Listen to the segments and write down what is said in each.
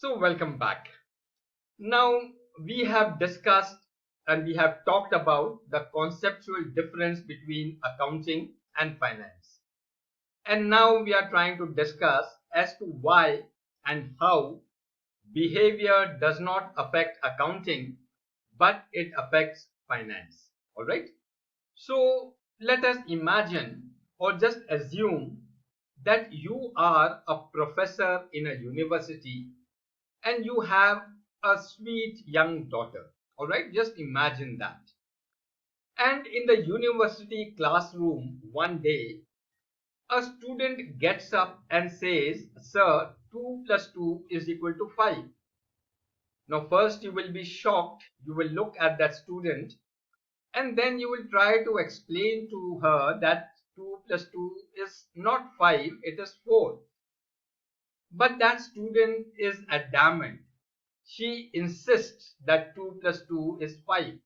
So welcome back. Now we have discussed and we have talked about the conceptual difference between accounting and finance. And now we are trying to discuss as to why and how behavior does not affect accounting but it affects finance. All right? So let us imagine or just assume that you are a professor in a university and you have a sweet young daughter. All right, just imagine that. And in the university classroom one day, a student gets up and says, "Sir, 2 plus 2 is equal to 5." Now, first you will be shocked. You will look at that student and then you will try to explain to her that 2 plus 2 is not 5, it is 4. But that student is adamant. She insists that 2 plus 2 is 5.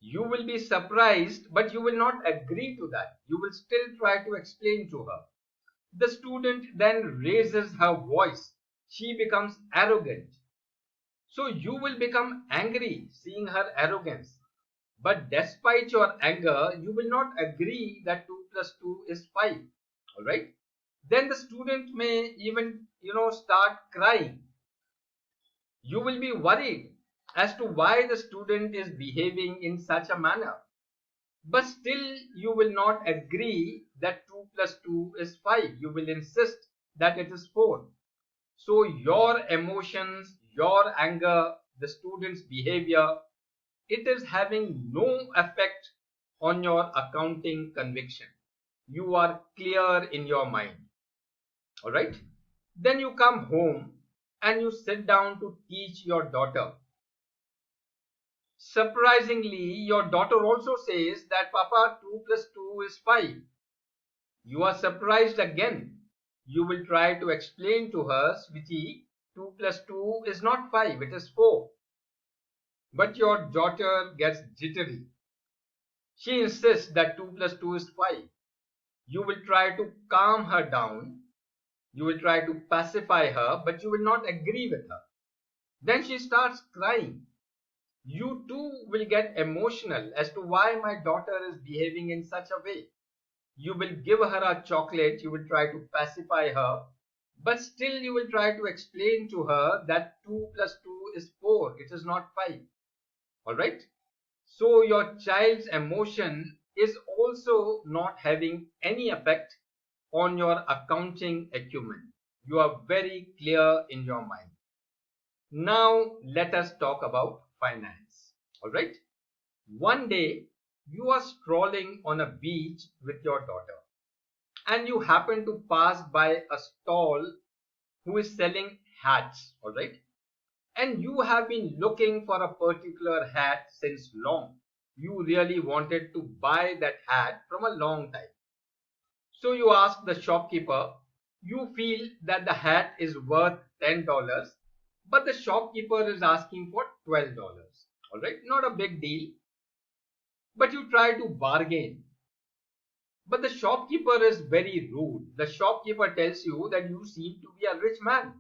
You will be surprised, but you will not agree to that. You will still try to explain to her. The student then raises her voice. She becomes arrogant. So you will become angry seeing her arrogance. But despite your anger, you will not agree that 2 plus 2 is 5. Alright? Then the student may even, start crying. You will be worried as to why the student is behaving in such a manner. But still you will not agree that 2 plus 2 is 5. You will insist that it is 4. So your emotions, your anger, the student's behavior, it is having no effect on your accounting conviction. You are clear in your mind. Alright? Then you come home and you sit down to teach your daughter. Surprisingly, your daughter also says that Papa, 2 plus 2 is 5. You are surprised again. You will try to explain to her, sweetie, 2 plus 2 is not 5, it is 4. But your daughter gets jittery. She insists that 2 plus 2 is 5. You will try to calm her down. You will try to pacify her, but you will not agree with her. Then she starts crying. You too will get emotional as to why my daughter is behaving in such a way. You will give her a chocolate, you will try to pacify her, but still you will try to explain to her that 2 plus 2 is 4, it is not 5. Alright? So your child's emotion is also not having any effect on your accounting acumen. You are very clear in your mind. Now let us talk about finance. Alright? One day you are strolling on a beach with your daughter and you happen to pass by a stall who is selling hats. Alright? And you have been looking for a particular hat since long. You really wanted to buy that hat from a long time. So you ask the shopkeeper, you feel that the hat is worth $10, but the shopkeeper is asking for $12. Alright, not a big deal. But you try to bargain. But the shopkeeper is very rude. The shopkeeper tells you that you seem to be a rich man.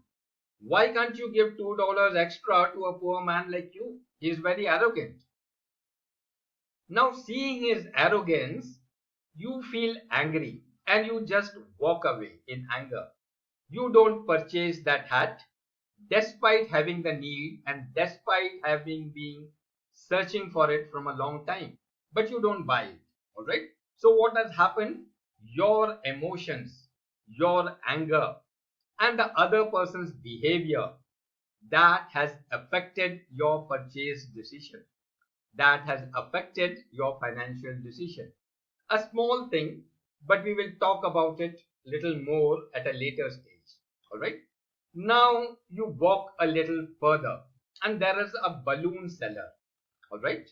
Why can't you give $2 extra to a poor man like you? He is very arrogant. Now, seeing his arrogance, you feel angry and you just walk away in anger. You don't purchase that hat despite having the need and despite having been searching for it from a long time. But you don't buy it. Alright? So, what has happened? Your emotions, your anger, and the other person's behavior that has affected your purchase decision, that has affected your financial decision. A small thing, but we will talk about it little more at a later stage. All right. Now you walk a little further and there is a balloon seller. All right.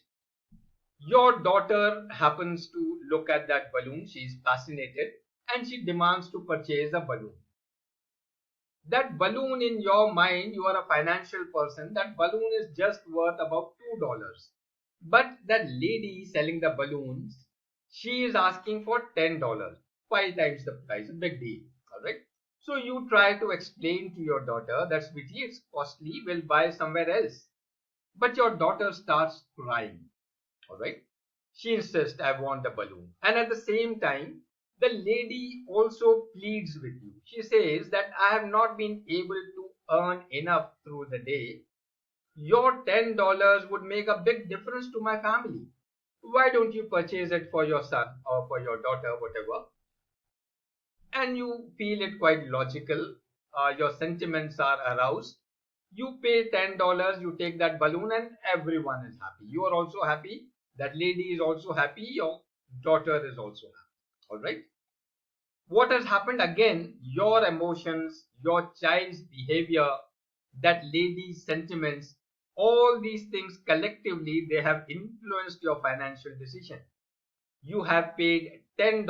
Your daughter happens to look at that balloon. She is fascinated and she demands to purchase a balloon. That balloon, in your mind, you are a financial person, that balloon is just worth about $2. But that lady selling the balloons, she is asking for $10, 5 times the price, a big deal. Alright. So you try to explain to your daughter that, sweetie, it's costly, we'll buy somewhere else. But your daughter starts crying. All right. She insists, I want the balloon. And at the same time, the lady also pleads with you. She says that I have not been able to earn enough through the day. Your $10 would make a big difference to my family. Why don't you purchase it for your son or for your daughter, whatever? And you feel it quite logical. Your sentiments are aroused. You pay $10, you take that balloon, and everyone is happy. You are also happy. That lady is also happy. Your daughter is also happy. All right. What has happened again? Your emotions, your child's behavior, that lady's sentiments, all these things collectively, they have influenced your financial decision. You have paid $10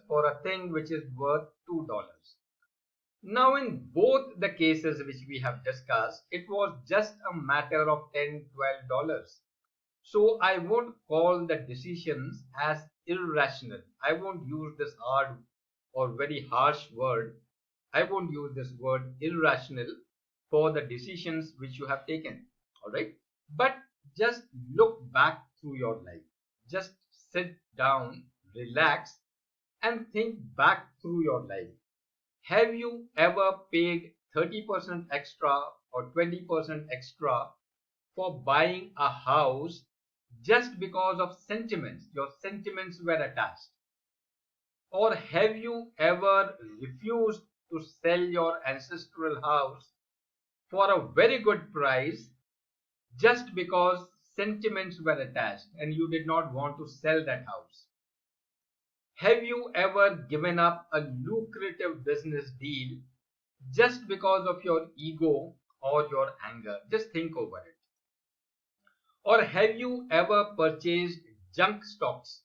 for a thing which is worth $2. Now, in both the cases which we have discussed, it was just a matter of $10–12. So I won't call the decisions as irrational. I won't use this hard or very harsh word. I won't use this word irrational for the decisions which you have taken. All right. But just look back through your life. Just sit down, relax, and think back through your life. Have you ever paid 30% extra or 20% extra for buying a house just because of sentiments? Your sentiments were attached. Or have you ever refused to sell your ancestral house for a very good price just because sentiments were attached and you did not want to sell that house? Have you ever given up a lucrative business deal just because of your ego or your anger? Just think over it. Or have you ever purchased junk stocks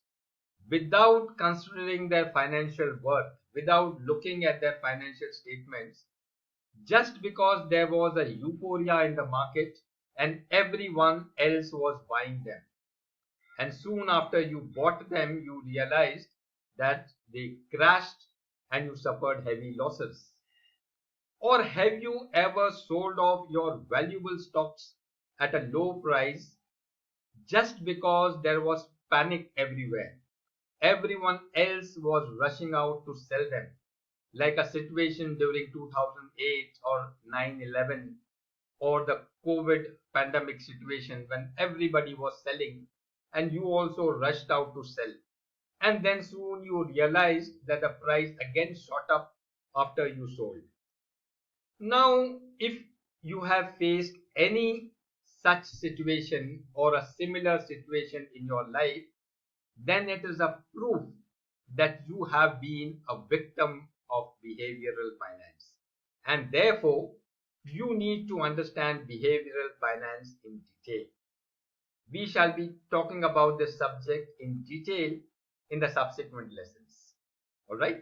without considering their financial worth, without looking at their financial statements, just because there was a euphoria in the market and everyone else was buying them? And soon after you bought them, you realized that they crashed and you suffered heavy losses. Or have you ever sold off your valuable stocks at a low price just because there was panic everywhere? Everyone else was rushing out to sell them, like a situation during 2008 or 9/11 or the COVID pandemic situation when everybody was selling and you also rushed out to sell. And then soon you realized that the price again shot up after you sold. Now, if you have faced any such situation or a similar situation in your life, then it is a proof that you have been a victim of behavioral finance. And therefore, you need to understand behavioral finance in detail. We shall be talking about this subject in detail in the subsequent lessons. All right.